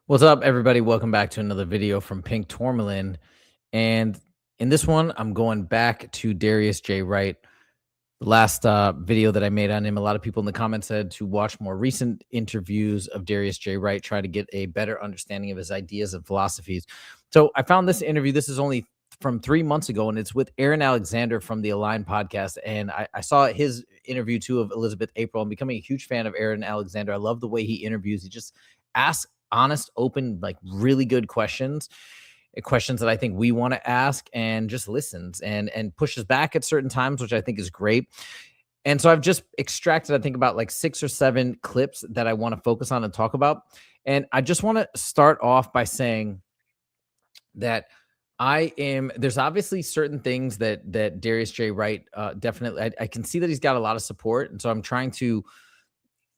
What's up, everybody? Welcome back to another video from Pink Tourmaline. And in this one, I'm going back to Darius J. Wright. The last video that I made on him, a lot of people in the comments said to watch more recent interviews of Darius J. Wright, try to get a better understanding of his ideas and philosophies. So I found this interview. This is only from 3 months ago, and it's with Aaron Alexander from the Align podcast. And I saw his interview too of Elizabeth April. I'm becoming a huge fan of Aaron Alexander. I love the way he interviews. He just asks honest, open, like really good questions that I think we want to ask, and just listens and pushes back at certain times, which I think is great. And so I've just extracted, I think, about like 6 or 7 clips that I want to focus on and talk about. And I just want to start off by saying that there's obviously certain things that Darius J. Wright definitely, I can see that he's got a lot of support. And so I'm trying to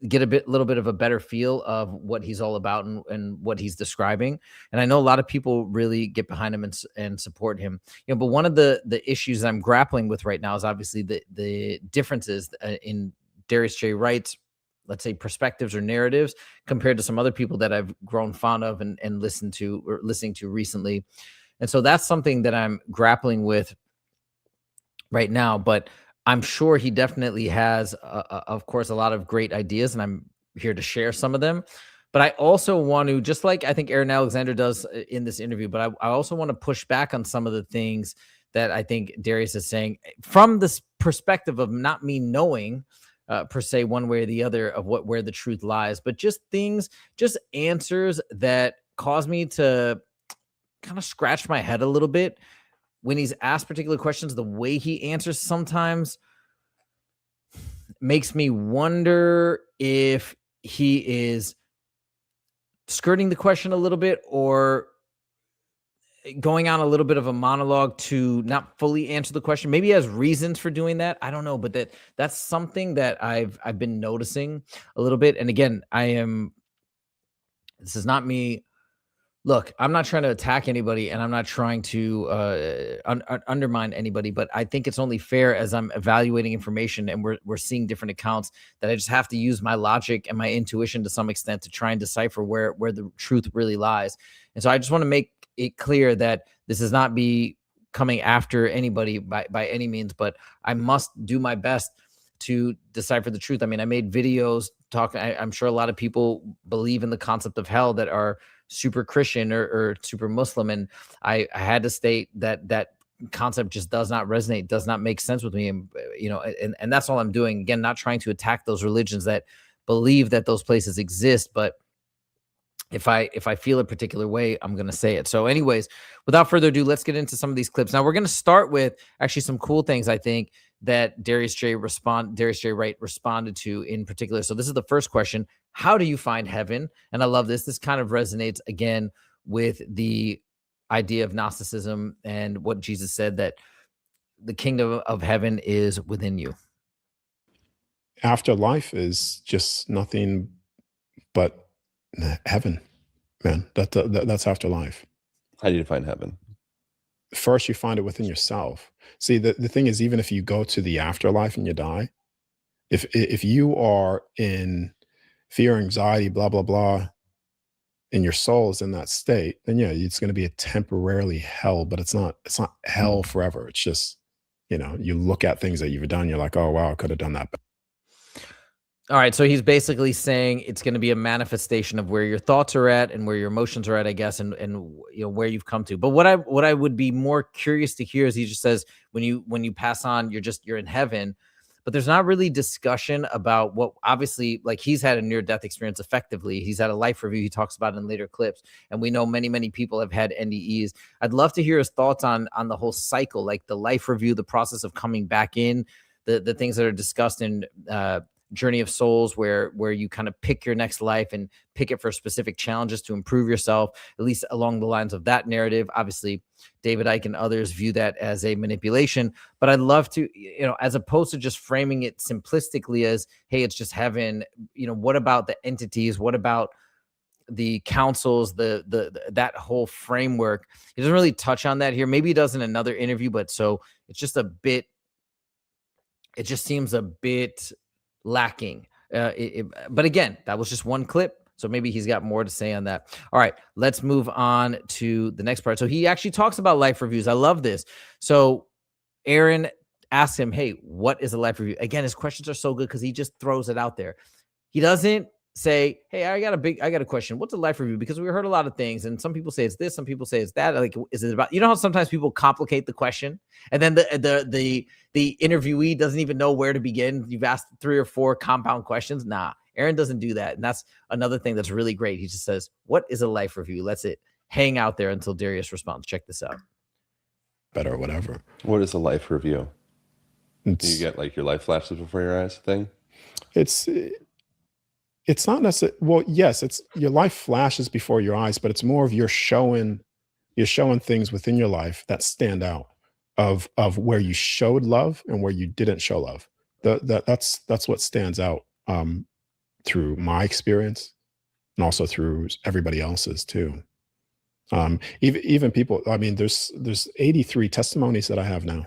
get little bit of a better feel of what he's all about and what he's describing. And I know a lot of people really get behind him and support him. But one of the issues I'm grappling with right now is obviously the differences in Darius J. Wright's, let's say, perspectives or narratives compared to some other people that I've grown fond of and listened to or listening to recently. And so that's something that I'm grappling with right now. But I'm sure he definitely has, of course, a lot of great ideas, and I'm here to share some of them. But I also want to, just like I think Aaron Alexander does in this interview, but I also want to push back on some of the things that I think Darius is saying from this perspective of not me knowing per se one way or the other of where the truth lies, but just answers that cause me to kind of scratch my head a little bit when he's asked particular questions. The way he answers sometimes makes me wonder if he is skirting the question a little bit or going on a little bit of a monologue to not fully answer the question. Maybe he has reasons for doing that. I don't know, but that's something that I've been noticing a little bit. And again, this is not me. Look, I'm not trying to attack anybody, and I'm not trying to undermine anybody, but I think it's only fair, as I'm evaluating information and we're seeing different accounts, that I just have to use my logic and my intuition to some extent to try and decipher where the truth really lies. And so I just want to make it clear that this is not me coming after anybody by any means, but I must do my best to decipher the truth. I mean, I made videos talking. I'm sure a lot of people believe in the concept of hell that are super Christian or super Muslim. And I had to state that concept just does not resonate, does not make sense with me. And, and that's all I'm doing. Again, not trying to attack those religions that believe that those places exist, but if I feel a particular way, I'm going to say it. So anyways, without further ado, let's get into some of these clips. Now we're going to start with actually some cool things, I think, that Darius J. Wright responded to in particular. So this is the first question: how do you find heaven? And I love this. This kind of resonates again with the idea of Gnosticism and what Jesus said, that the kingdom of heaven is within you. Afterlife is just nothing but heaven, man. That's afterlife. How do you define heaven? First, you find it within yourself. See, the thing is, even if you go to the afterlife and you die, if you are in fear, anxiety, blah, blah, blah, and your soul is in that state, then yeah, it's going to be a temporarily hell, but it's not hell forever. It's just, you look at things that you've done, you're like, oh, wow, I could have done that better. All right, so he's basically saying it's going to be a manifestation of where your thoughts are at and where your emotions are at, I guess, and where you've come to. But what I would be more curious to hear is, he just says when you pass on, you're in heaven, but there's not really discussion about what, obviously, like, he's had a near-death experience. Effectively, he's had a life review he talks about in later clips, and we know many people have had NDEs. I'd love to hear his thoughts on the whole cycle, like the life review, the process of coming back in, the things that are discussed in Journey of Souls, where you kind of pick your next life and pick it for specific challenges to improve yourself, at least along the lines of that narrative. Obviously, David Icke and others view that as a manipulation, but I'd love to, as opposed to just framing it simplistically as, hey, it's just heaven, what about the entities? What about the councils, that whole framework? He doesn't really touch on that here. Maybe he does in another interview, but so it's just it just seems a bit lacking. But again, that was just one clip. So maybe he's got more to say on that. All right, let's move on to the next part. So he actually talks about life reviews. I love this. So Aaron asks him, hey, what is a life review? Again, his questions are so good because he just throws it out there. He doesn't say, hey, I got a question. What's a life review? Because we heard a lot of things, and some people say it's this, some people say it's that. Like, is it about, you know how sometimes people complicate the question, and then the interviewee doesn't even know where to begin. You've asked 3 or 4 compound questions. Nah, Aaron doesn't do that. And that's another thing that's really great. He just says, what is a life review? Let's it hang out there until Darius responds. Check this out. Better or whatever. What is a life review? Do you get like your life flashes before your eyes thing? It's not necessarily, well, yes, it's your life flashes before your eyes, but it's more of you're showing things within your life that stand out of where you showed love and where you didn't show love. That's what stands out through my experience and also through everybody else's too. Even people, I mean, there's 83 testimonies that I have now.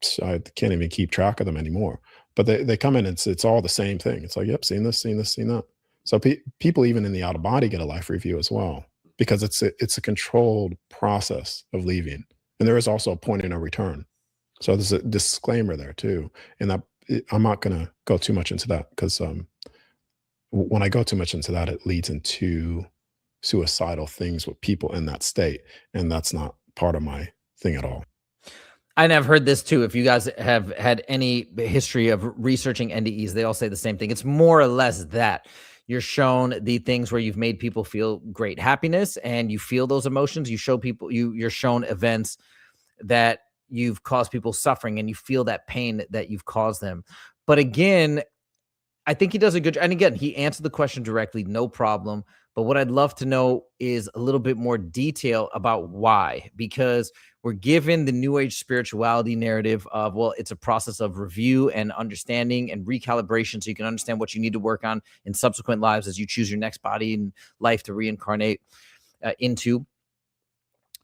So I can't even keep track of them anymore. But they come in and it's all the same thing. It's like, yep, seen this, seen that. So people even in the out of body get a life review as well, because it's a controlled process of leaving, and there is also a point of no return. So there's a disclaimer there too, and I'm not going to go too much into that because when I go too much into that, it leads into suicidal things with people in that state, and that's not part of my thing at all. And I've heard this too. If you guys have had any history of researching NDEs, they all say the same thing. It's more or less that you're shown the things where you've made people feel great happiness, and you feel those emotions. You show people, you're shown events that you've caused people suffering, and you feel that pain that you've caused them. But again, I think he does a good job. And again, he answered the question directly, no problem. But what I'd love to know is a little bit more detail about why, because we're given the New Age spirituality narrative of, well, it's a process of review and understanding and recalibration so you can understand what you need to work on in subsequent lives as you choose your next body in life to reincarnate into.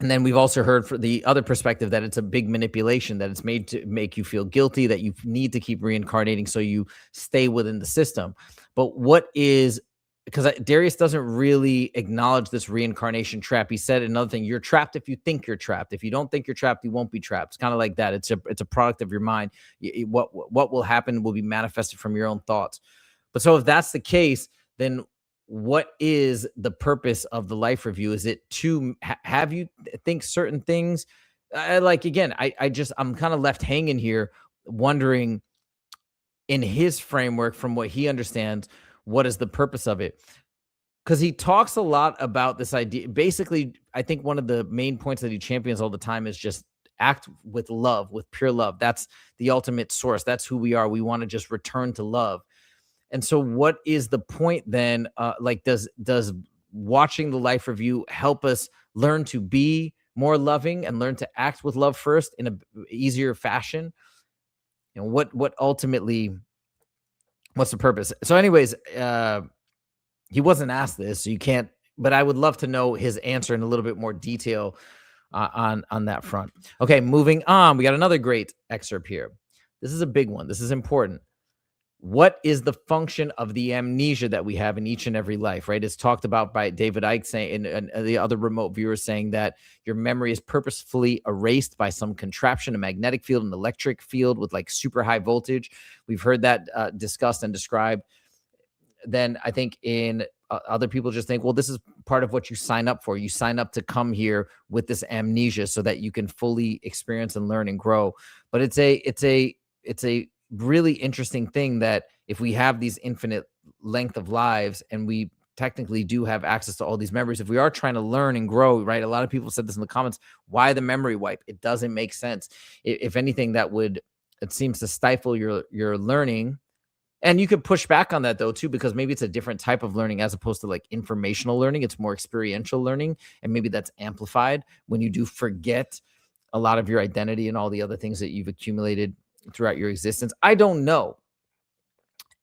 And then we've also heard for the other perspective that it's a big manipulation, that it's made to make you feel guilty, that you need to keep reincarnating so you stay within the system. But what is, because Darius doesn't really acknowledge this reincarnation trap. He said another thing: you're trapped if you think you're trapped. If you don't think you're trapped, you won't be trapped. It's kind of like that. It's a product of your mind. What will happen will be manifested from your own thoughts. But so if that's the case, then what is the purpose of the life review? Is it to have you think certain things? I'm kind of left hanging here, wondering in his framework, from what he understands, what is the purpose of it? Because he talks a lot about this idea. Basically, I think one of the main points that he champions all the time is just act with love, with pure love. That's the ultimate source. That's who we are. We want to just return to love. And so what is the point then? Does watching the life review help us learn to be more loving and learn to act with love first in a easier fashion? You know, what ultimately, what's the purpose? So anyways, he wasn't asked this, so you can't, but I would love to know his answer in a little bit more detail on that front. Okay, moving on. We got another great excerpt here. This is a big one. This is important. What is the function of the amnesia that we have in each and every life, right? It's talked about by David Icke saying, and the other remote viewers saying that your memory is purposefully erased by some contraption, a magnetic field, an electric field with like super high voltage. We've heard that discussed and described. Then I think in other people just think, well, this is part of what you sign up for. You sign up to come here with this amnesia so that you can fully experience and learn and grow. But it's a really interesting thing that if we have these infinite length of lives and we technically do have access to all these memories, if we are trying to learn and grow, right? A lot of people said this in the comments, why the memory wipe? It doesn't make sense. If anything, it seems to stifle your learning. And you could push back on that though too, because maybe it's a different type of learning as opposed to like informational learning. It's more experiential learning, and maybe that's amplified when you do forget a lot of your identity and all the other things that you've accumulated throughout your existence. I don't know.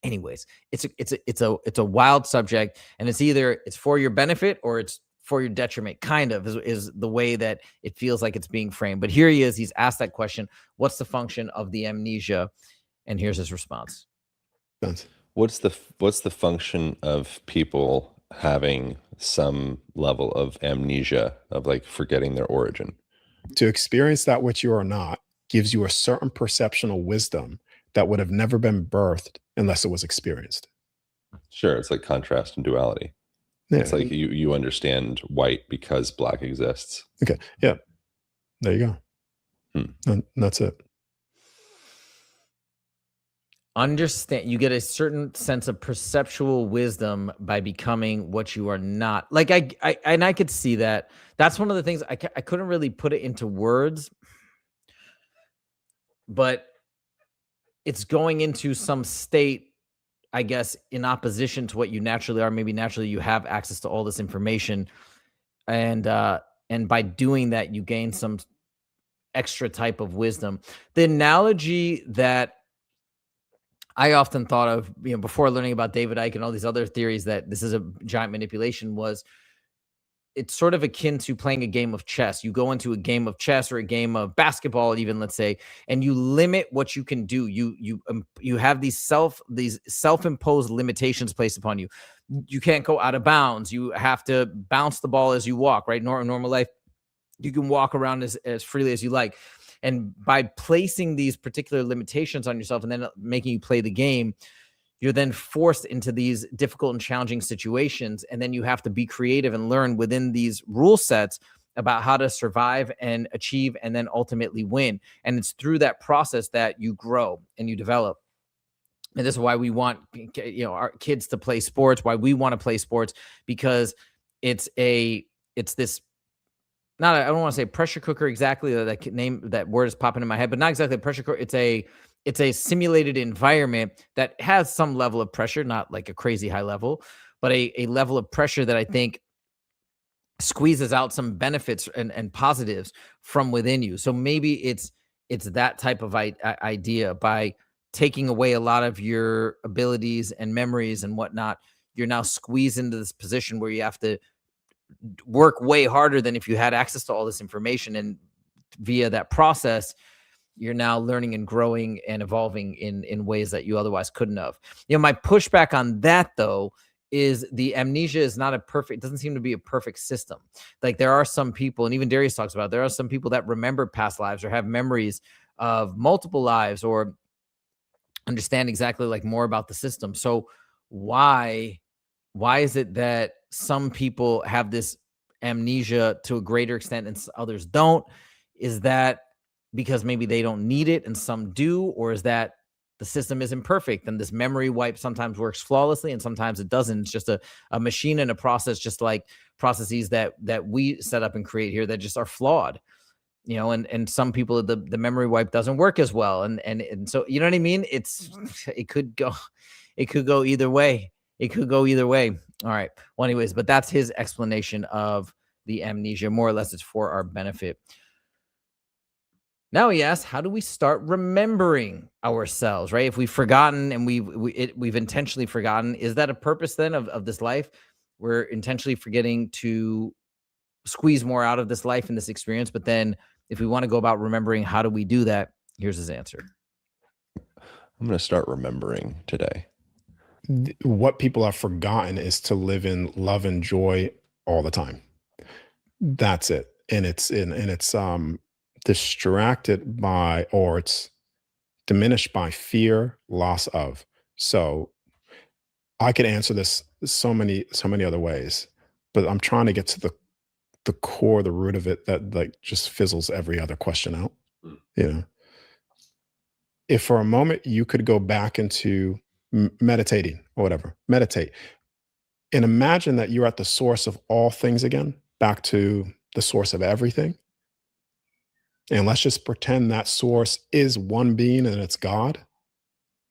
Anyways, it's a wild subject, and it's for your benefit or it's for your detriment, kind of is the way that it feels like it's being framed. But here he is. He's asked that question: what's the function of the amnesia? And here's his response. What's the function of people having some level of amnesia, of like forgetting their origin? To experience that which you are not gives you a certain perceptional wisdom that would have never been birthed unless it was experienced. Sure, it's like contrast and duality. Yeah. It's like you understand white because black exists. Okay. Yeah. There you go. And that's it. Understand, you get a certain sense of perceptual wisdom by becoming what you are not. Like I could see that. That's one of the things I couldn't really put it into words, but it's going into some state, I guess, in opposition to what you naturally are. Maybe naturally you have access to all this information, and by doing that you gain some extra type of wisdom. The analogy that I often thought of, before learning about David Icke and all these other theories that this is a giant manipulation, was it's sort of akin to playing a game of chess. You go into a game of chess or a game of basketball, even, let's say, and you limit what you can do. You have these self-imposed limitations placed upon you. You can't go out of bounds. You have to bounce the ball as you walk, right? Normal life, you can walk around as freely as you like. And by placing these particular limitations on yourself and then making you play the game, you're then forced into these difficult and challenging situations. And then you have to be creative and learn within these rule sets about how to survive and achieve and then ultimately win. And it's through that process that you grow and you develop. And this is why we want, our kids to play sports, why we want to play sports, because it's this, not, I don't want to say pressure cooker exactly, that word is popping in my head, but not exactly a pressure cooker. It's a simulated environment that has some level of pressure, not like a crazy high level, but a level of pressure that I think squeezes out some benefits and positives from within you. So maybe it's that type of idea. By taking away a lot of your abilities and memories and whatnot, you're now squeezed into this position where you have to work way harder than if you had access to all this information. And via that process, you're now learning and growing and evolving in ways that you otherwise couldn't have. My pushback on that, though, is the amnesia is not doesn't seem to be a perfect system. Like, there are some people, and even Darius talks about, there are some people that remember past lives or have memories of multiple lives or understand exactly like more about the system. So why is it that some people have this amnesia to a greater extent and others don't? Is that because maybe they don't need it and some do? Or is that the system is imperfect and this memory wipe sometimes works flawlessly and sometimes it doesn't? It's just a machine and a process, just like processes that we set up and create here that just are flawed. And some people, the memory wipe doesn't work as well. And so, you know what I mean? It could go either way. It could go either way. All right. Well, anyways, but that's his explanation of the amnesia. More or less, it's for our benefit. Now he asks, how do we start remembering ourselves, right? If we've forgotten and we've intentionally forgotten, is that a purpose then of this life? We're intentionally forgetting to squeeze more out of this life and this experience. But then if we want to go about remembering, how do we do that? Here's his answer. I'm going to start remembering today. What people have forgotten is to live in love and joy all the time. That's it. And it's distracted by, or it's diminished by fear, loss of. So I could answer this so many other ways, but I'm trying to get to the core, the root of it, that like just fizzles every other question out. If for a moment you could go back into meditating or whatever, meditate and imagine that you're at the source of all things again, back to the source of everything. And let's just pretend that source is one being and it's God.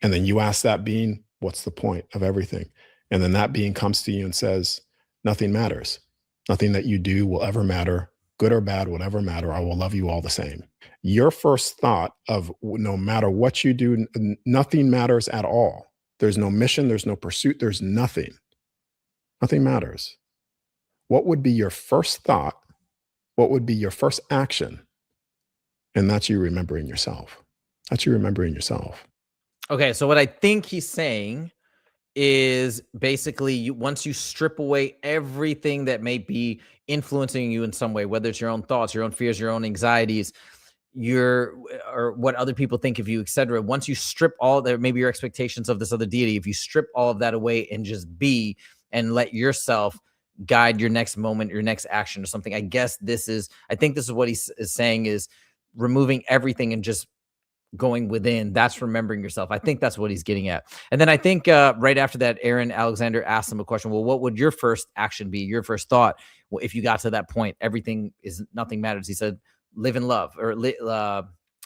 And then you ask that being, what's the point of everything? And then that being comes to you and says, nothing matters. Nothing that you do will ever matter, good or bad, whatever matter. I will love you all the same. Your first thought of no matter what you do, nothing matters at all. There's no mission, there's no pursuit, there's nothing. Nothing matters. What would be your first thought? What would be your first action? And that's you remembering yourself. That's you remembering yourself. Okay, so what I think he's saying is basically once you strip away everything that may be influencing you in some way, whether it's your own thoughts, your own fears, your own anxieties, or what other people think of you, etc. Once you strip all that, maybe your expectations of this other deity, if you strip all of that away and just be and let yourself guide your next moment, your next action or something. I think this is what he is saying, is removing everything and just going within. That's remembering yourself. I think that's what he's getting at. And then I think right after that, Aaron Alexander asked him a question. Well, what would your first action be? Your first thought? Well, if you got to that point, nothing matters. He said, live in love, or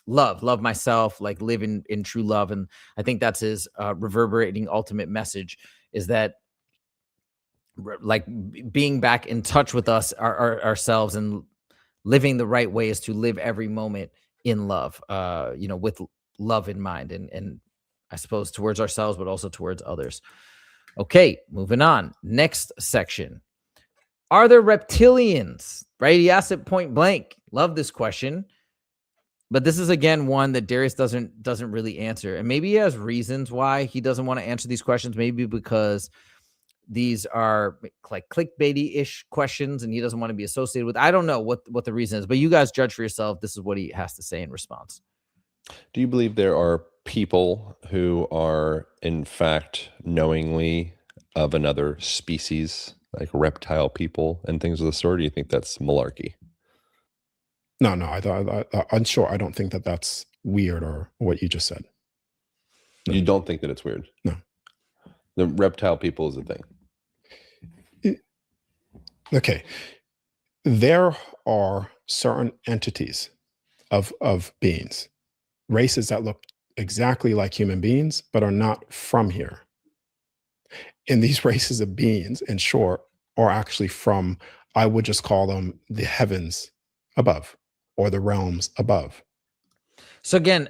love myself, like live in true love. And I think that's his reverberating ultimate message, is that like being back in touch with us, ourselves, and living the right way is to live every moment in love, with love in mind, and I suppose towards ourselves, but also towards others. Okay, moving on. Next section. Are there reptilians? Right? He asked it point blank. Love this question. But this is, again, one that Darius doesn't really answer. And maybe he has reasons why he doesn't want to answer these questions. Maybe because these are like clickbaity-ish questions and he doesn't want to be associated with. I don't know what the reason is, but you guys judge for yourself. This is what he has to say in response. Do you believe there are people who are, in fact, knowingly of another species, like reptile people and things of the sort? Or do you think that's malarkey? No, I'm sure. I don't think that that's weird or what you just said. No. You don't think that it's weird? No. The reptile people is a thing. Okay. There are certain entities of beings, races that look exactly like human beings, but are not from here. And these races of beings, in short, are actually from, I would just call them the heavens above, or the realms above. So again,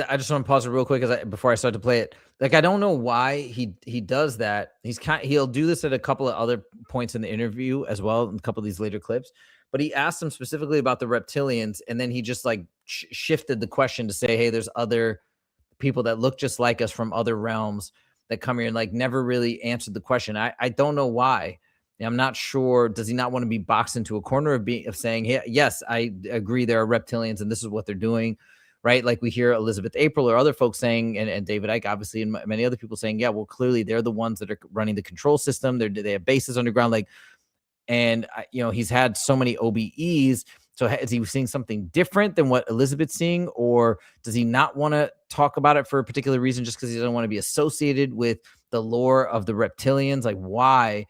I just want to pause it real quick before I start to play it. Like, I don't know why he does that. He'll do this at a couple of other points in the interview as well, in a couple of these later clips. But he asked him specifically about the reptilians, and then he just like shifted the question to say, "Hey, there's other people that look just like us from other realms that come here," and like never really answered the question. I don't know why. I'm not sure. Does he not want to be boxed into a corner of saying, "Hey, yes, I agree, there are reptilians, and this is what they're doing," right? Like we hear Elizabeth April or other folks saying, and David Icke, obviously, and many other people saying, "Yeah, well, clearly they're the ones that are running the control system. They have bases underground." Like, and he's had so many OBEs. So is he seeing something different than what Elizabeth's seeing, or does he not want to talk about it for a particular reason, just because he doesn't want to be associated with the lore of the reptilians? Like, why?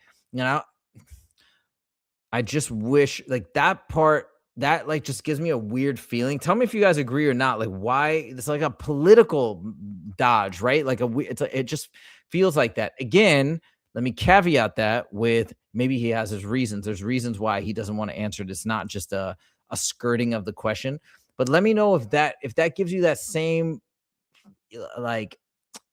I just wish, like, that part, that like just gives me a weird feeling. Tell me if you guys agree or not. Like, why? It's like a political dodge, right? Like it just feels like that. Again, let me caveat that with maybe he has his reasons. There's reasons why he doesn't want to answer it. It's not just a skirting of the question. But let me know if that gives you that same like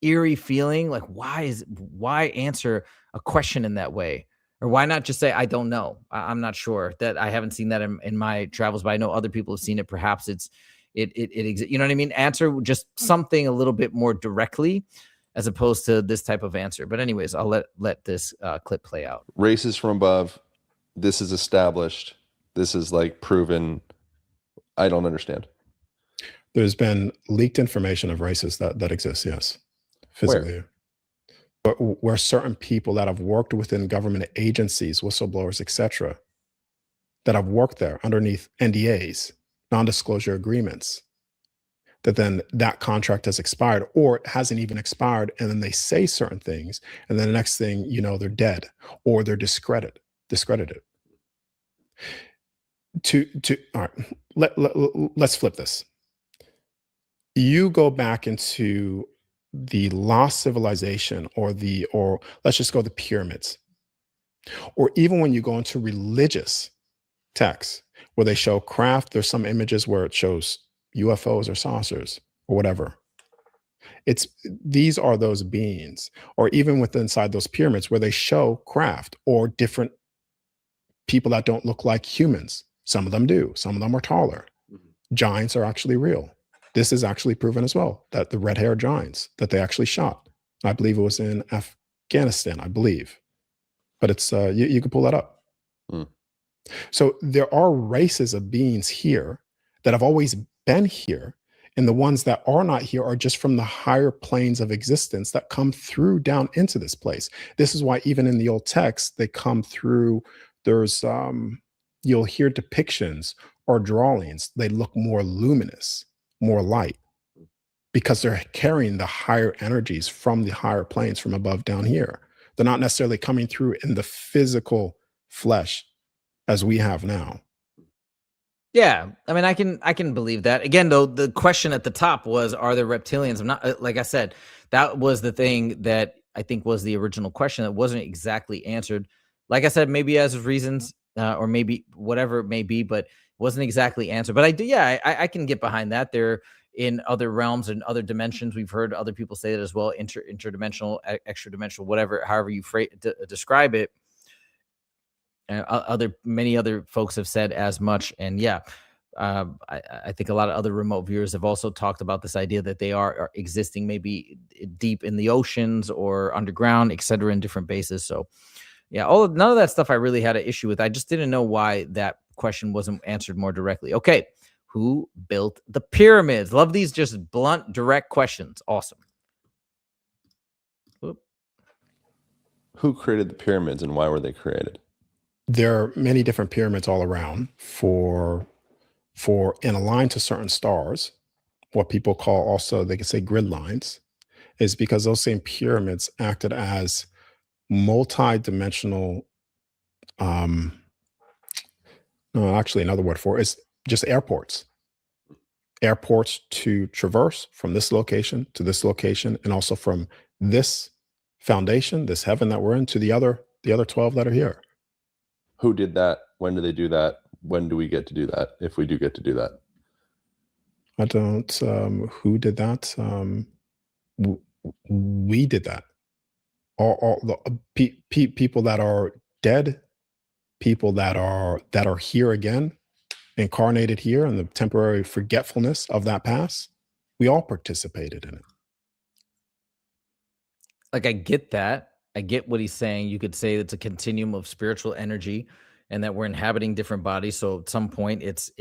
eerie feeling. Like, why answer a question in that way? Or why not just say, I don't know? I'm not sure. That I haven't seen that in my travels, but I know other people have seen it. Perhaps it exists. You know what I mean? Answer just something a little bit more directly, as opposed to this type of answer. But anyways, I'll let this clip play out. Races from above. This is established. This is like proven. I don't understand. There's been leaked information of races that exist, yes, physically. Where? But where certain people that have worked within government agencies, whistleblowers, etc., that have worked there underneath NDAs, non-disclosure agreements, that then that contract has expired, or it hasn't even expired, and then they say certain things, and then the next thing you know, they're dead, or they're discredited. All right, let's flip this. You go back into the lost civilization, or let's just go the pyramids, or even when you go into religious texts where they show craft, there's some images where it shows UFOs or saucers or whatever. These are those beings. Or even inside those pyramids where they show craft or different people that don't look like humans. Some of them do. Some of them are taller. Giants are actually real. This is actually proven as well, that the red-haired giants that they actually shot. I believe it was in Afghanistan, I believe. But it's you can pull that up. Hmm. So there are races of beings here that have always been here, and the ones that are not here are just from the higher planes of existence that come through down into this place. This is why even in the old text they come through. There's you'll hear depictions or drawings. They look more luminous, more light, because they're carrying the higher energies from the higher planes from above down here. They're not necessarily coming through in the physical flesh as we have now. Yeah, I mean, I can believe that. Again, though, the question at the top was, "Are there reptilians?" I'm not like I said, that was the thing that I think was the original question that wasn't exactly answered. Like I said, maybe as reasons, or maybe whatever it may be, but wasn't exactly answered. But I do, yeah, I can get behind that. They're in other realms and other dimensions. We've heard other people say that as well, interdimensional, extra dimensional, whatever, however you describe it. Many other folks have said as much, and yeah, I think a lot of other remote viewers have also talked about this idea that they are existing maybe deep in the oceans or underground, etc., in different bases. So yeah, none of that stuff I really had an issue with. I just didn't know why that question wasn't answered more directly. Okay, who built the pyramids? Love these just blunt, direct questions. Awesome. Whoop. Who created the pyramids and why were they created? There are many different pyramids all around for and aligned to certain stars. What people call also, they can say grid lines, is because those same pyramids acted as multi-dimensional. Um, no, actually, another word for it is just airports. Airports to traverse from this location to this location, and also from this foundation, this heaven that we're in, to the other 12 that are here. Who did that? When do they do that? When do we get to do that? If we do get to do that? I don't. Who did that? We did that. All the people that are dead, people that are here again, incarnated here, and the temporary forgetfulness of that past. We all participated in it. Like, I get that. I get what he's saying. You could say it's a continuum of spiritual energy and that we're inhabiting different bodies. So at some point it's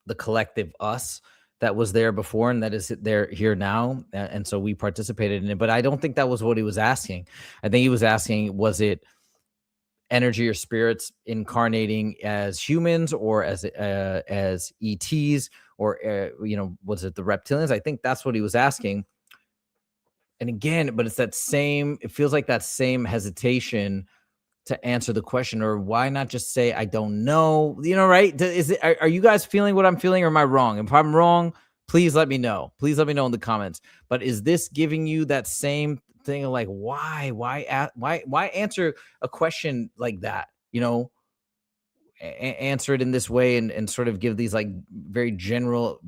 the collective us that was there before and that is there here now. And so we participated in it. But I don't think that was what he was asking. I think he was asking, was it energy or spirits incarnating as humans or as ETs, or was it the reptilians? I think that's what he was asking. And again, but it's that same, it feels like that same hesitation to answer the question, or why not just say, I don't know, right? Are you guys feeling what I'm feeling, or am I wrong? If I'm wrong, please let me know. Please let me know in the comments. But is this giving you that same thing of like, why answer a question like that? Answer it in this way and sort of give these like very general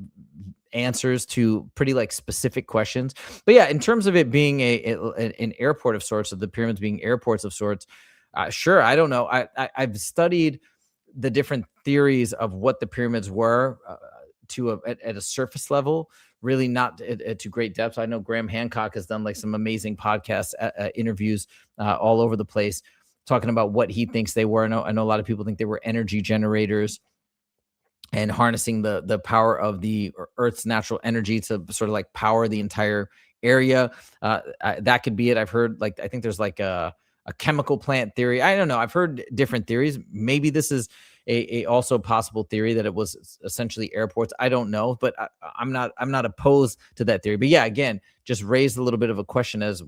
answers to pretty like specific questions. But yeah, in terms of it being an airport of sorts, of the pyramids being airports of sorts, sure, I don't know. I've studied the different theories of what the pyramids were at a surface level, really not to great depths. I know Graham Hancock has done like some amazing podcast interviews all over the place, talking about what he thinks they were. I know a lot of people think they were energy generators and harnessing the power of the Earth's natural energy to sort of like power the entire area. That could be it. I've heard I think there's like a chemical plant theory. I don't know. I've heard different theories. Maybe this is a also possible theory that it was essentially airports. I don't know, but I'm not opposed to that theory. But yeah, again, just raised a little bit of a question as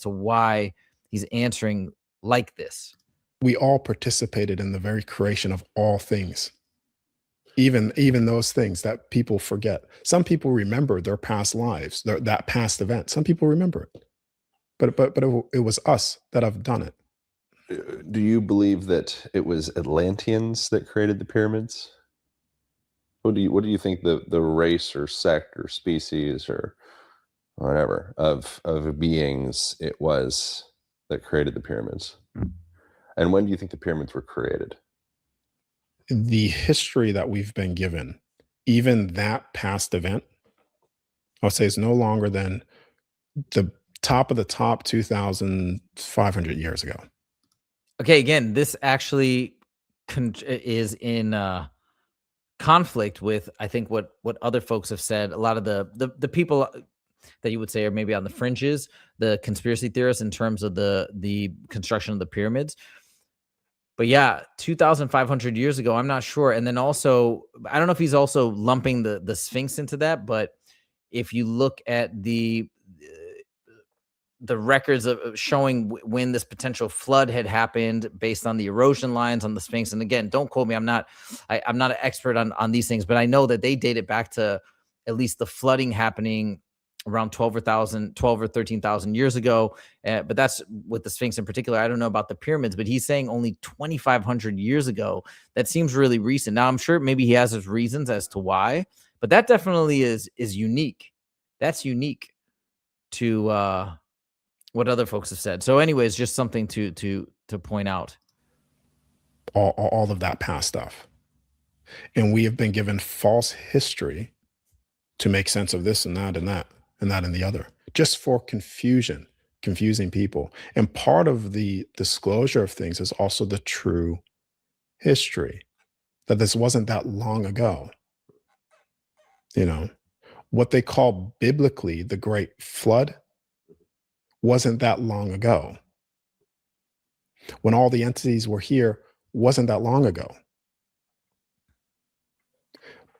to why he's answering like this. We all participated in the very creation of all things. Even those things that people forget. Some people remember their past lives, that past event. Some people remember it, but it was us that have done it. Do you believe that it was Atlanteans that created the pyramids? What do you think the race or sect or species or whatever of beings it was that created the pyramids? And when do you think the pyramids were created? The history that we've been given, even that past event, I'll say, is no longer than the top of the top 2,500 years ago. Okay, again, this actually is in conflict with, I think, what other folks have said. A lot of the people that you would say are maybe on the fringes, the conspiracy theorists, in terms of the construction of the pyramids. But yeah, 2,500 years ago, I'm not sure. And then also, I don't know if he's also lumping the Sphinx into that, but if you look at the records of showing when this potential flood had happened based on the erosion lines on the Sphinx. And again, don't quote me. I'm not an expert on these things, but I know that they date it back to at least the flooding happening around 12 or 13,000 years ago. But that's with the Sphinx in particular. I don't know about the pyramids, but he's saying only 2,500 years ago. That seems really recent. Now, I'm sure maybe he has his reasons as to why, but that definitely is unique. That's unique to what other folks have said. So anyways, just something to point out. All of that past stuff. And we have been given false history to make sense of this and that and that and that and the other, just for confusing people. And part of the disclosure of things is also the true history, that this wasn't that long ago. You know, what they call biblically the Great Flood wasn't that long ago. When all the entities were here, wasn't that long ago.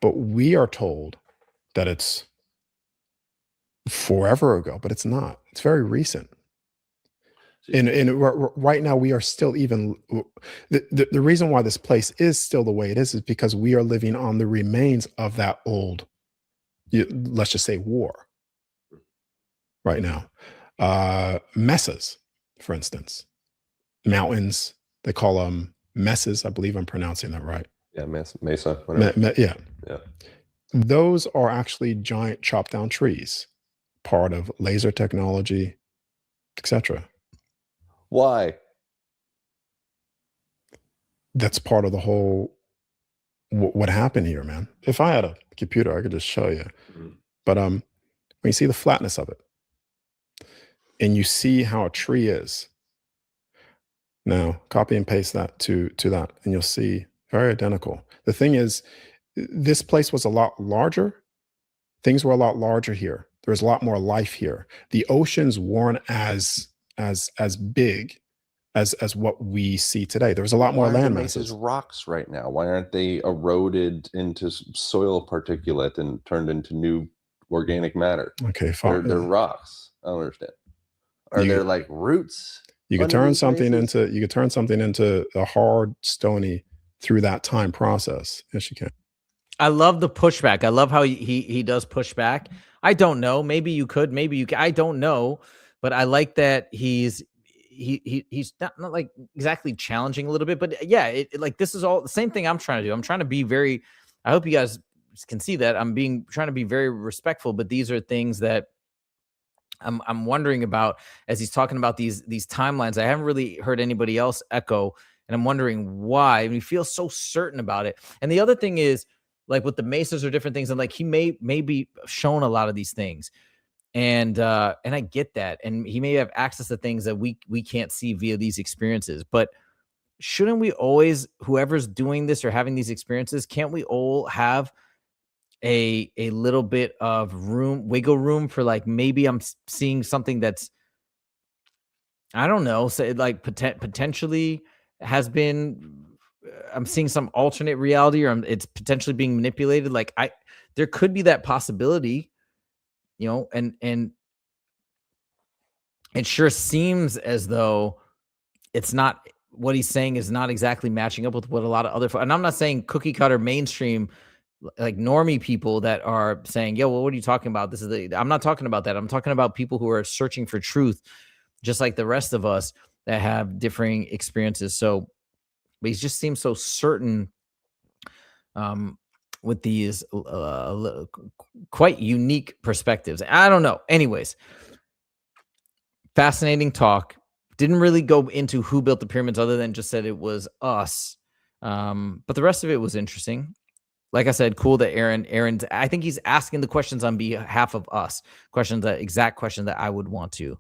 But we are told that it's forever ago, but it's not. It's very recent. And right now we are still even, the reason why this place is still the way it is because we are living on the remains of that old, let's just say, war right now. Mesas, for instance, mountains, they call them mesas. I believe I'm pronouncing that right. Yeah, Mesa. Whatever. Yeah. Yeah. Those are actually giant chopped down trees, part of laser technology, etc. Why? That's part of the whole what happened here, man. If I had a computer, I could just show you. But when you see the flatness of it, and you see how a tree is, now copy and paste that to that, and you'll see very identical. The thing is, this place was a lot larger. Things were a lot larger here. There was a lot more life here. The oceans weren't as big as what we see today. There was a lot more land masses. Rocks right now. Why aren't they eroded into soil particulate and turned into new organic matter? Okay, fine. They're rocks. I don't understand. Are there like roots? You could turn something into a hard, stony through that time process. Yes, you can. I love the pushback. I love how he does pushback. I don't know. Maybe you could. Maybe you can. I don't know. But I like that he's not like exactly challenging a little bit. But yeah, like this is all the same thing I'm trying to do. I'm trying to be very. I hope you guys can see that I'm trying to be very respectful. But these are things that I'm wondering about as he's talking about these timelines. I haven't really heard anybody else echo, and I'm wondering why. And he feels so certain about it. And the other thing is, like with the Mesas or different things, and like he may be shown a lot of these things, and I get that, and he may have access to things that we can't see via these experiences. But shouldn't we always, whoever's doing this or having these experiences, can't we all have a little bit of wiggle room for, like, maybe I'm seeing something that's, I don't know, say like potentially has been, I'm seeing some alternate reality, or it's potentially being manipulated. Like there could be that possibility, and it sure seems as though it's not, what he's saying is not exactly matching up with what a lot of other, and I'm not saying cookie cutter mainstream, like normie people that are saying, yo, well, what are you talking about? I'm not talking about that. I'm talking about people who are searching for truth, just like the rest of us that have differing experiences. So, but he just seems so certain with these quite unique perspectives. I don't know. Anyways, fascinating talk. Didn't really go into who built the pyramids other than just said it was us. But the rest of it was interesting. like I said, cool that Aaron's, I think he's asking the questions on behalf of us, exact question that I would want to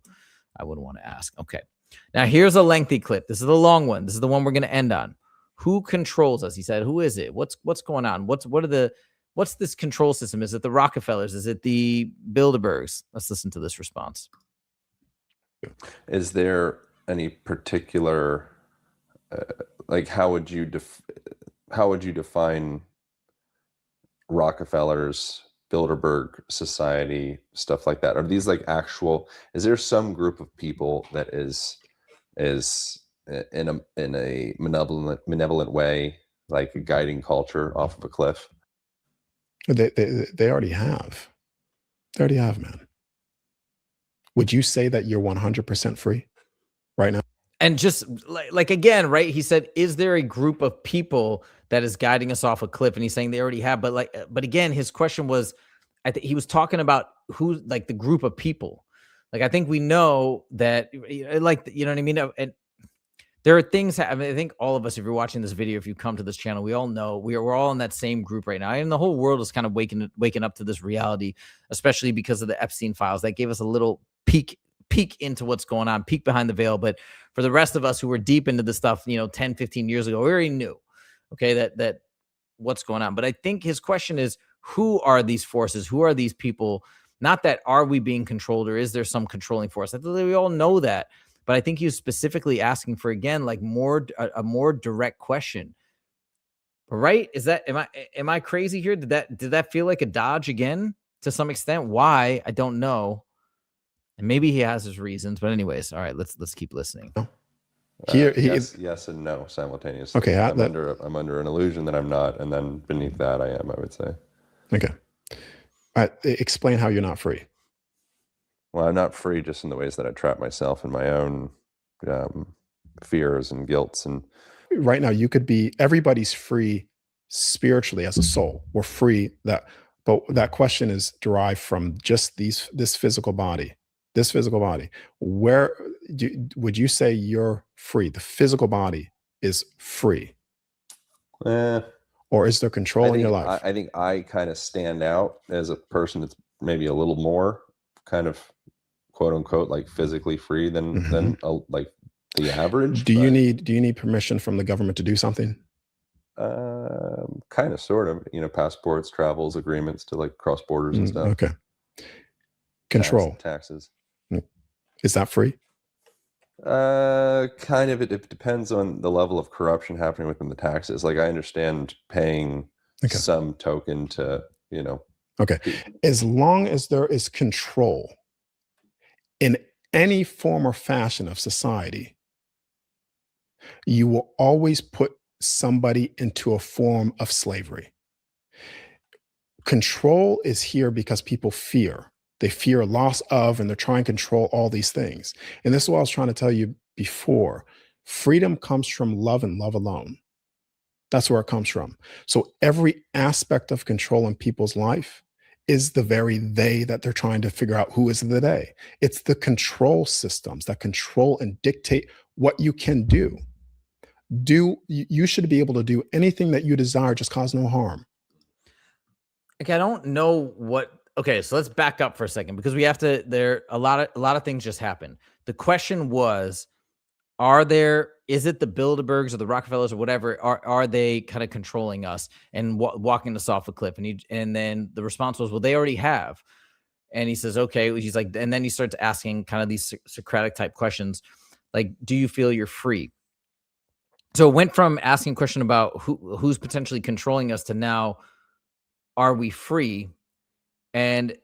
ask. Okay. Now here's a lengthy clip. This is the long one. This is the one we're going to end on. Who controls us? He said, who is it? What's going on? What's this control system? Is it the Rockefellers? Is it the Bilderbergs? Let's listen to this response. Is there any particular, like, how would you define Rockefellers, Bilderberg society, stuff like that? Are these like actual, is there some group of people that is in a malevolent way, like guiding culture off of a cliff? They already have. They already have, man. Would you say that you're 100% free right now? And just like again, right? He said, "Is there a group of people that is guiding us off a cliff?" And he's saying they already have. But again, his question was, I think he was talking about who, like the group of people. Like I think we know that, like you know what I mean. And there are things. I think all of us, if you're watching this video, if you come to this channel, we all know we're all in that same group right now, and the whole world is kind of waking up to this reality, especially because of the Epstein files. That gave us a little peek into what's going on, peek behind the veil. But for the rest of us who were deep into this stuff, 10, 15 years ago, we already knew, okay, that what's going on. But I think his question is, who are these forces? Who are these people? Not that are we being controlled, or is there some controlling force? I think we all know that. But I think he was specifically asking for, again, like a more direct question. Right? Am I crazy here? Did that feel like a dodge again to some extent? Why? I don't know. And maybe he has his reasons, but anyways, all right, let's keep listening. Yes and no simultaneously. Okay, I'm under an illusion that I'm not, and then beneath that I am, I would say. Okay. All right, explain how you're not free. Well, I'm not free just in the ways that I trap myself in my own fears and guilts. And right now, you could be, everybody's free spiritually as a soul. We're free, but that question is derived from just this physical body. This physical body. Where would you say you're free? The physical body is free. Or is there control in your life? I think I kind of stand out as a person that's maybe a little more kind of quote unquote like physically free than like the average. Do you need permission from the government to do something? Kind of, sort of, passports, travels, agreements to like cross borders and stuff. Okay. Control. Taxes. Is that free? Kind of. It depends on the level of corruption happening within the taxes. Like I understand paying some token to, Okay. As long as there is control in any form or fashion of society, you will always put somebody into a form of slavery. Control is here because people fear. They fear loss of, and they're trying to control all these things. And this is what I was trying to tell you before. Freedom comes from love and love alone. That's where it comes from. So every aspect of control in people's life is the very they that they're trying to figure out who is the they. It's the control systems that control and dictate what you can do. You should be able to do anything that you desire, just cause no harm. Okay, I don't know what. Okay, so let's back up for a second, because we have to. There a lot of things just happen. The question was, is it the Bilderbergs or the Rockefellers or whatever? Are they kind of controlling us and walking us off a cliff? And then the response was, well, they already have. And he says, okay. He's like, and then he starts asking kind of these Socratic type questions, like, do you feel you're free? So it went from asking a question about who's potentially controlling us to now, are we free? And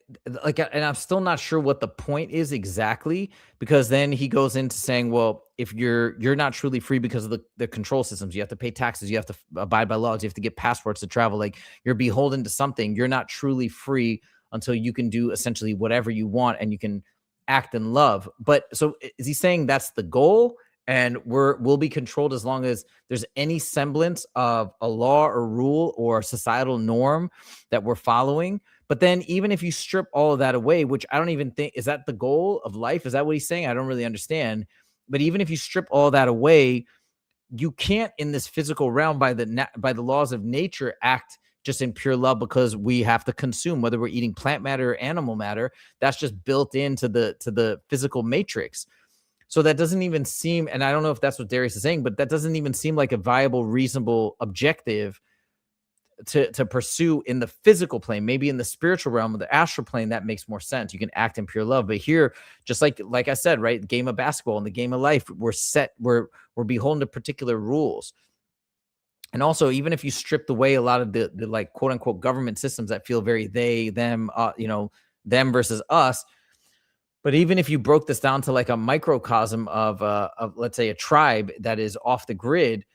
I'm still not sure what the point is exactly, because then he goes into saying, well, if you're not truly free because of the control systems, you have to pay taxes, you have to abide by laws, you have to get passports to travel, like you're beholden to something. You're not truly free until you can do essentially whatever you want and you can act in love. But so is he saying that's the goal? And we'll be controlled as long as there's any semblance of a law or rule or societal norm that we're following. But then even if you strip all of that away, which I don't even think, is that the goal of life? Is that what he's saying? I don't really understand. But even if you strip all that away, you can't in this physical realm by the laws of nature act just in pure love because we have to consume, whether we're eating plant matter or animal matter. That's just built into the physical matrix. So that doesn't even seem, and I don't know if that's what Darius is saying, but that doesn't even seem like a viable, reasonable objective to pursue in the physical plane. Maybe in the spiritual realm of the astral plane, that makes more sense. You can act in pure love. But here, just like I said, right, the game of basketball and the game of life, we're beholden to particular rules. And also, even if you stripped away a lot of the like quote unquote government systems that feel very they, them, them versus us. But even if you broke this down to like a microcosm of let's say a tribe that is off the grid,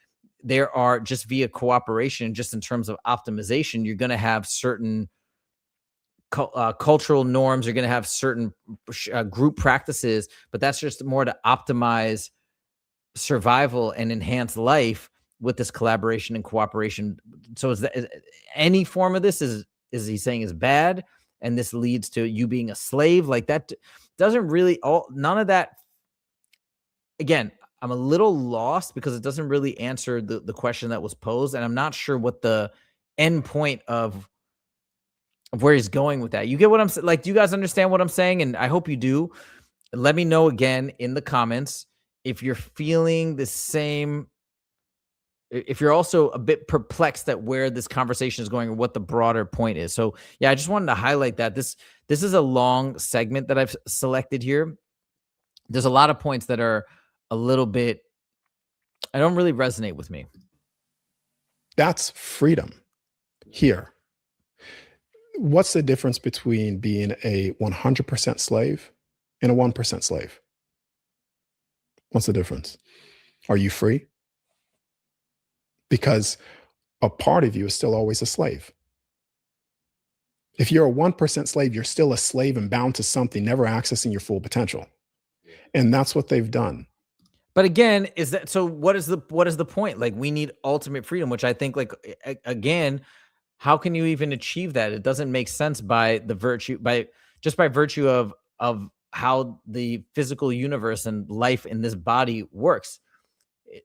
there are just via cooperation, just in terms of optimization, you're going to have certain cultural norms. You're going to have certain group practices, but that's just more to optimize survival and enhance life with this collaboration and cooperation. So is any form of this is he saying is bad, and this leads to you being a slave? Like that doesn't really none of that. Again, I'm a little lost because it doesn't really answer the question that was posed, and I'm not sure what the end point of where he's going with that. You get what I'm saying? Like, do you guys understand what I'm saying? And I hope you do. Let me know again in the comments if you're feeling the same, if you're also a bit perplexed at where this conversation is going or what the broader point is. So yeah, I just wanted to highlight that this is a long segment that I've selected here. There's a lot of points that are a little bit, I don't really resonate with me. That's freedom here. What's the difference between being a 100% slave and a 1% slave? What's the difference? Are you free? Because a part of you is still always a slave. If you're a 1% slave, you're still a slave and bound to something, never accessing your full potential. And that's what they've done. But again, is that so? What is the point? Like, we need ultimate freedom, which I think, like, again, how can you even achieve that? It doesn't make sense by virtue of how the physical universe and life in this body works.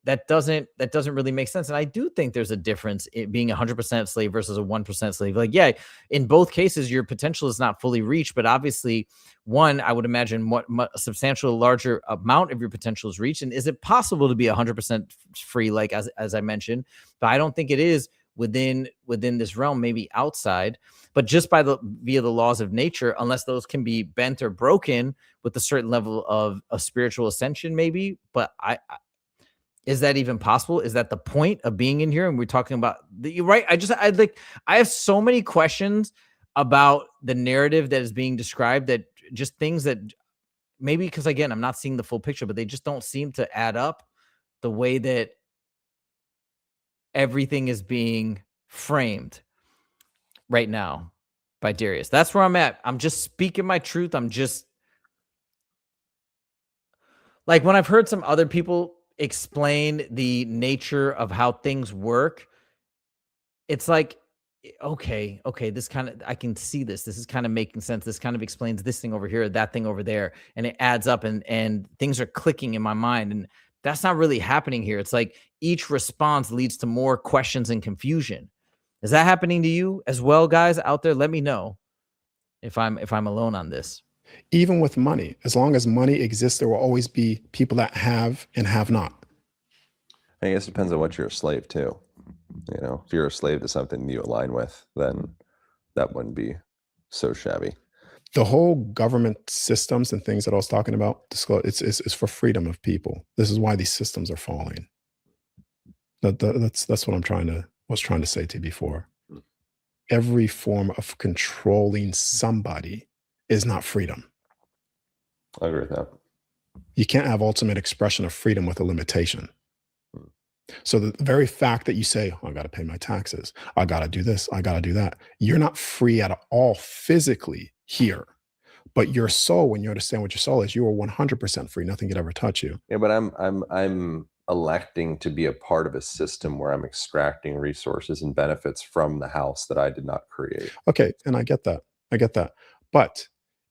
That doesn't really make sense. And I do think there's a difference in being 100% slave versus a 1% slave. Like, yeah, in both cases, your potential is not fully reached, but obviously, one, I would imagine a substantial larger amount of your potential is reached. And is it possible to be 100% free? Like, as I mentioned, but I don't think it is within this realm, maybe outside, but just via the laws of nature, unless those can be bent or broken with a certain level of spiritual ascension, maybe. But is that even possible? Is that the point of being in here? And we're talking about you're right. I have so many questions about the narrative that is being described, that just things that maybe, because again, I'm not seeing the full picture, but they just don't seem to add up the way that everything is being framed right now by Darius. That's where I'm at. I'm just speaking my truth. I'm just like, when I've heard some other people explain the nature of how things work, it's like, okay, this kind of, I can see this is kind of making sense. This kind of explains this thing over here, that thing over there, and it adds up, and things are clicking in my mind. And that's not really happening here. It's like each response leads to more questions and confusion. Is that happening to you as well, guys out there? Let me know if I'm alone on this. Even with money, as long as money exists, there will always be people that have and have not. I guess it depends on what you're a slave to. You know, if you're a slave to something you align with, then that wouldn't be so shabby. The whole government systems and things that I was talking about, it's for freedom of people. This is why these systems are falling. That's what I was trying to say to you before. Every form of controlling somebody is not freedom. I agree with that. You can't have ultimate expression of freedom with a limitation. So the very fact that you say, oh, I got to pay my taxes, I got to do this, I got to do that, you're not free at all physically here. But your soul, when you understand what your soul is, you are 100% free. Nothing could ever touch you. Yeah, but I'm electing to be a part of a system where I'm extracting resources and benefits from the house that I did not create. Okay, and I get that. But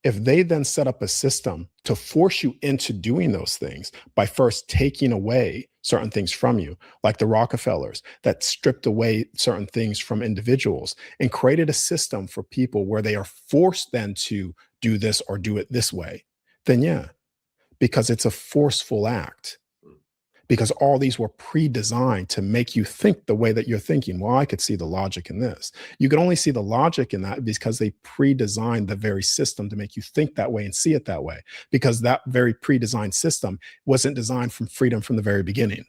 If they then set up a system to force you into doing those things by first taking away certain things from you, like the Rockefellers that stripped away certain things from individuals and created a system for people where they are forced then to do this or do it this way, then yeah, because it's a forceful act. Because all these were pre-designed to make you think the way that you're thinking. Well, I could see the logic in this. You can only see the logic in that because they pre-designed the very system to make you think that way and see it that way. Because that very pre-designed system wasn't designed from freedom from the very beginning.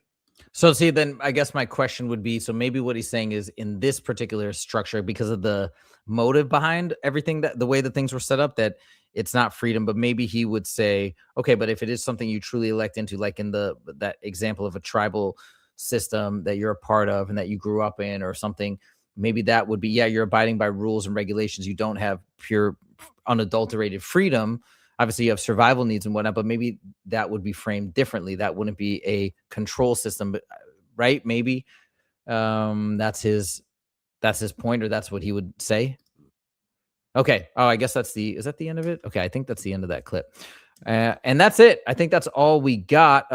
So see, then I guess my question would be, so maybe what he's saying is in this particular structure, because of the motive behind everything, that the way that things were set up, that it's not freedom, but maybe he would say, okay, but if it is something you truly elect into, like in that example of a tribal system that you're a part of and that you grew up in or something, maybe that would be, yeah, you're abiding by rules and regulations. You don't have pure unadulterated freedom. Obviously you have survival needs and whatnot, but maybe that would be framed differently. That wouldn't be a control system, but right? Maybe that's his point, or that's what he would say. Okay. Oh, I guess is that the end of it? Okay. I think that's the end of that clip. And that's it. I think that's all we got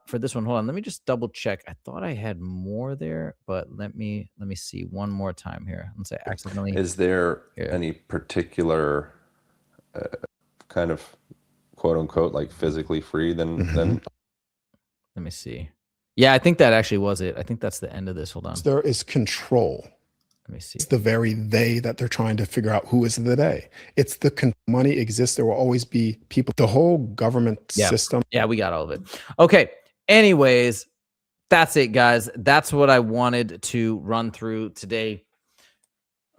for this one. Hold on. Let me just double check. I thought I had more there, but let me see one more time here. Let's say accidentally. Is there any particular kind of quote unquote like physically free than let me see. Yeah, I think that actually was it. I think that's the end of this. Hold on. There is control. Let me see. It's the very they that they're trying to figure out who is the they. It's the money exists. There will always be people. The whole government system. Yeah, we got all of it. Okay. Anyways, that's it, guys. That's what I wanted to run through today.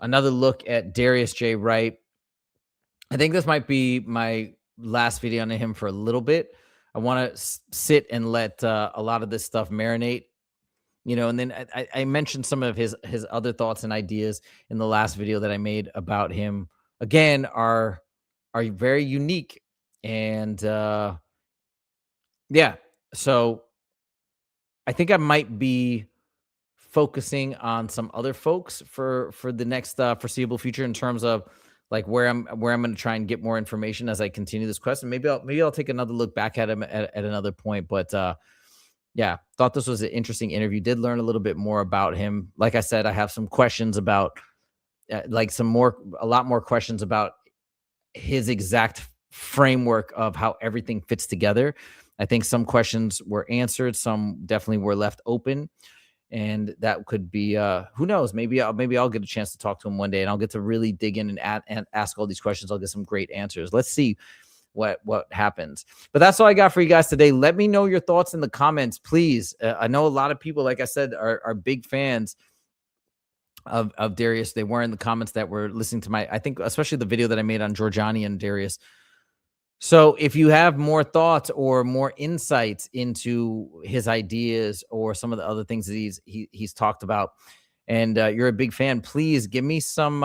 Another look at Darius J. Wright. I think this might be my last video on him for a little bit. I want to sit and let a lot of this stuff marinate, and then I mentioned some of his other thoughts and ideas in the last video that I made about him. Again, are very unique. And yeah, so I think I might be focusing on some other folks for the next foreseeable future in terms of like where I'm going to try and get more information as I continue this quest. And maybe I'll take another look back at him at another point. But yeah, thought this was an interesting interview. Did learn a little bit more about him. Like I said, I have some questions about a lot more questions about his exact framework of how everything fits together. I think some questions were answered. Some definitely were left open. And that could be, who knows? Maybe I'll get a chance to talk to him one day, and I'll get to really dig in and ask all these questions. I'll get some great answers. Let's see what happens. But that's all I got for you guys today. Let me know your thoughts in the comments, please. I know a lot of people, like I said, are big fans of Darius. They were in the comments that were listening to I think especially the video that I made on Giorgiani and Darius. So if you have more thoughts or more insights into his ideas or some of the other things that he's talked about, and you're a big fan, please give me some,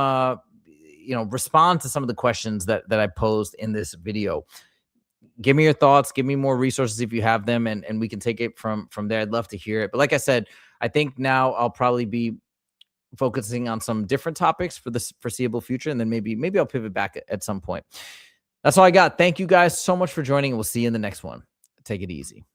respond to some of the questions that I posed in this video. Give me your thoughts. Give me more resources if you have them, and we can take it from there. I'd love to hear it. But like I said, I think now I'll probably be focusing on some different topics for the foreseeable future, and then maybe I'll pivot back at some point. That's all I got. Thank you guys so much for joining, and we'll see you in the next one. Take it easy.